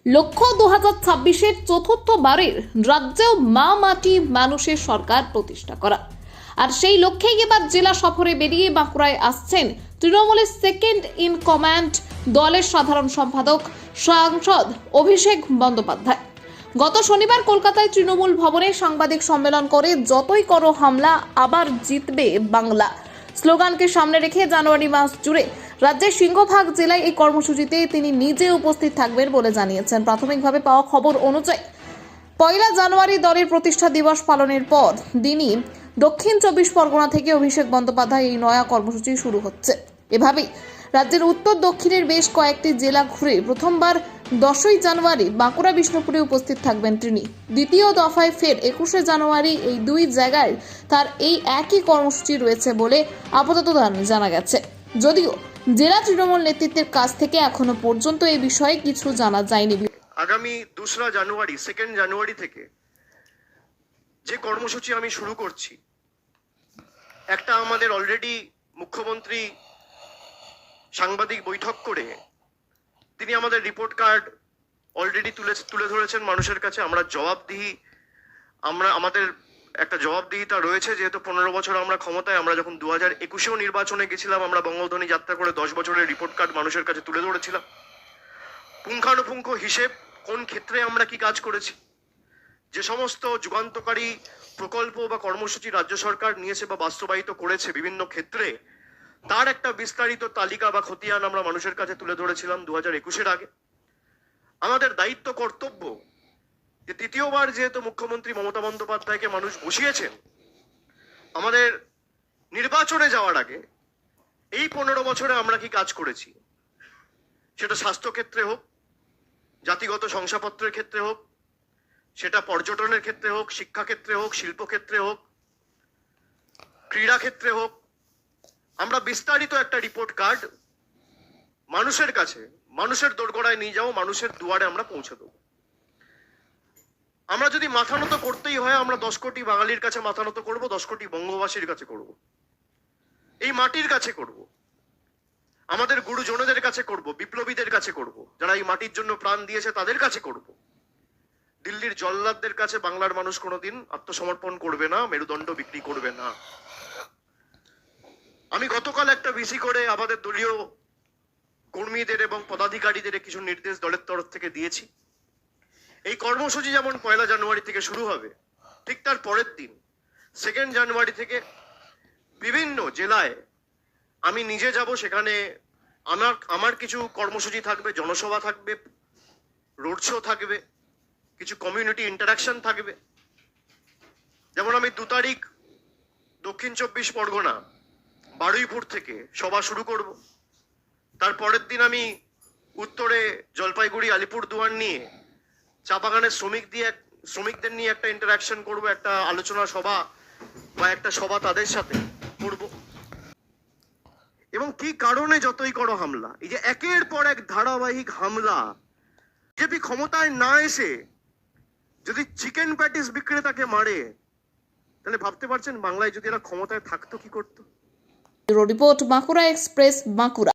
লক্ষ্য 2026-এর চতুর্থবারের রাজ্যেও মা মাটি মানুষের সরকার প্রতিষ্ঠা করা। আর সেই লক্ষ্যেই এবার জেলা সফরে বেরিয়ে বাঁকুড়ায় আসছেন তৃণমূলের সেকেন্ড ইন কমান্ড দলের সাধারণ সম্পাদক সাংসদ অভিষেক বন্দ্যোপাধ্যায়। গত শনিবার কলকাতায় তৃণমূল ভবনে সাংবাদিক সম্মেলন করে যতই করো হামলা আবার জিতবে বাংলা স্লোগানকে সামনে রেখে জানুয়ারি মাস জুড়ে রাজ্যের সিংহভাগ জেলায় এই কর্মসূচিতে তিনি নিজে উপস্থিত থাকবেন বলে জানিয়েছেন। প্রাথমিকভাবে পাওয়া খবর অনুযায়ী 1 জানুয়ারি দলের প্রতিষ্ঠা দিবস পালনের পর দিনই দক্ষিণ 24 পরগনা থেকে অভিষেক বন্দ্যোপাধ্যায় এই নয়া কর্মসূচি শুরু হচ্ছে। এভাবেই রাজ্যের উত্তর দক্ষিণের বেশ কয়েকটি জেলা ঘুরে প্রথমবার 10 জানুয়ারি বাঁকুড়া বিষ্ণুপুরে উপস্থিত থাকবেন তিনি। দ্বিতীয় দফায় ফের 21 জানুয়ারি এই দুই জায়গায় তার এই একই কর্মসূচি রয়েছে বলে আপাতত জানা গেছে, যদিও জেলা তৃণমূল নেতৃত্বের কাছ থেকে এখনো পর্যন্ত এই বিষয়ে কিছু জানা যায়নি। আগামী 2 জানুয়ারি 2 জানুয়ারি থেকে যে কর্মসূচি আমি শুরু করছি, একটা আমাদের অলরেডি মুখ্যমন্ত্রী সাংবাদিক বৈঠক করে তিনি আমাদের রিপোর্ট কার্ড অলরেডি তুলে ধরেছেন মানুষের কাছে। আমাদের একটা জবাবদিহিতা রয়েছে, যেহেতু 15 বছর আমরা ক্ষমতায়, আমরা যখন 2021-এও নির্বাচনে গেছিলাম, আমরা বঙ্গধ্বনি যাত্রা করে 10 বছরের রিপোর্ট কার্ড মানুষের কাছে তুলে ধরেছিলাম। পুঙ্খানুপুঙ্খ হিসেব, কোন ক্ষেত্রে আমরা কি কাজ করেছি, যে সমস্ত যুগান্তকারী প্রকল্প বা কর্মসূচি রাজ্য সরকার নিয়েছে বা বাস্তবায়িত করেছে বিভিন্ন ক্ষেত্রে, তার একটা বিস্তারিত তালিকা বা খতিয়ান আমরা মানুষের কাছে তুলে ধরেছিলাম 2021-এর আগে। আমাদের দায়িত্ব কর্তব্য যে তৃতীয়বার যেহেতু মুখ্যমন্ত্রী মমতা বন্দ্যোপাধ্যায়কে মানুষ বসিয়েছেন, আমাদের নির্বাচনে যাওয়ার আগে এই 15 বছরে আমরা কি কাজ করেছি, সেটা স্বাস্থ্যক্ষেত্রে হোক, জাতিগত শংসাপত্রের ক্ষেত্রে হোক, সেটা পর্যটনের ক্ষেত্রে হোক, শিক্ষাক্ষেত্রে হোক, শিল্পক্ষেত্রে হোক, ক্রীড়া ক্ষেত্রে হোক, আমরা বিস্তারিত একটা রিপোর্ট কার্ড মানুষের কাছে, মানুষের দোরগোড়ায় নিয়ে যাও, মানুষের দুয়ারে আমরা পৌঁছে দেবো। আমরা যদি মাথা নত করতেই হয়, আমরা 10 কোটি বাঙালির কাছে মাথা নত করবো, 10 কোটি বঙ্গবাসীর কাছে করব, এই মাটির কাছে করব, আমাদের গুরুজনদের কাছে করব, বিপ্লবীদের কাছে করব, যারা এই মাটির জন্য প্রাণ দিয়েছে তাদের কাছে করব। দিল্লির জল্লাদদের কাছে বাংলার মানুষ কোনোদিন আত্মসমর্পণ করবে না, মেরুদণ্ড বিক্রি করবে না। আমি গতকাল একটা ভিসি করে আমাদের দলীয় কর্মীদের এবং পদাধিকারীদের কিছু নির্দেশ দলের তরফ থেকে দিয়েছি। এই কর্মসূচি যেমন 1 জানুয়ারি থেকে শুরু হবে, ঠিক তার পরের দিন 2 জানুয়ারি থেকে বিভিন্ন জেলায় আমি নিজে যাব। সেখানে আমার কিছু কর্মসূচি থাকবে, জনসভা থাকবে, রোড শো থাকবে, কিছু কমিউনিটি ইন্টারাকশন থাকবে। যেমন আমি 2 তারিখ দক্ষিণ 24 পরগনা বারুইপুর থেকে সভা শুরু করব। তার পরের দিন আমি উত্তরে জলপাইগুড়ি আলিপুরদুয়ার নিয়ে চা বাগানের শ্রমিকদের নিয়ে একটা ইন্টারাকশন করব, একটা আলোচনা সভা বা একটা সভা তাদের সাথে করব। এবং কি কারণে যতই করো হামলা, এই যে একের পর এক ধারাবাহিক হামলা, বিজেপি ক্ষমতায় না এসে যদি চিকেন প্যাটিস বিক্রেতাকে মারে, তাহলে ভাবতে পারছেন বাংলায় যদি এরা ক্ষমতায় থাকতো কি করতো। Report Bankura express, Bankura.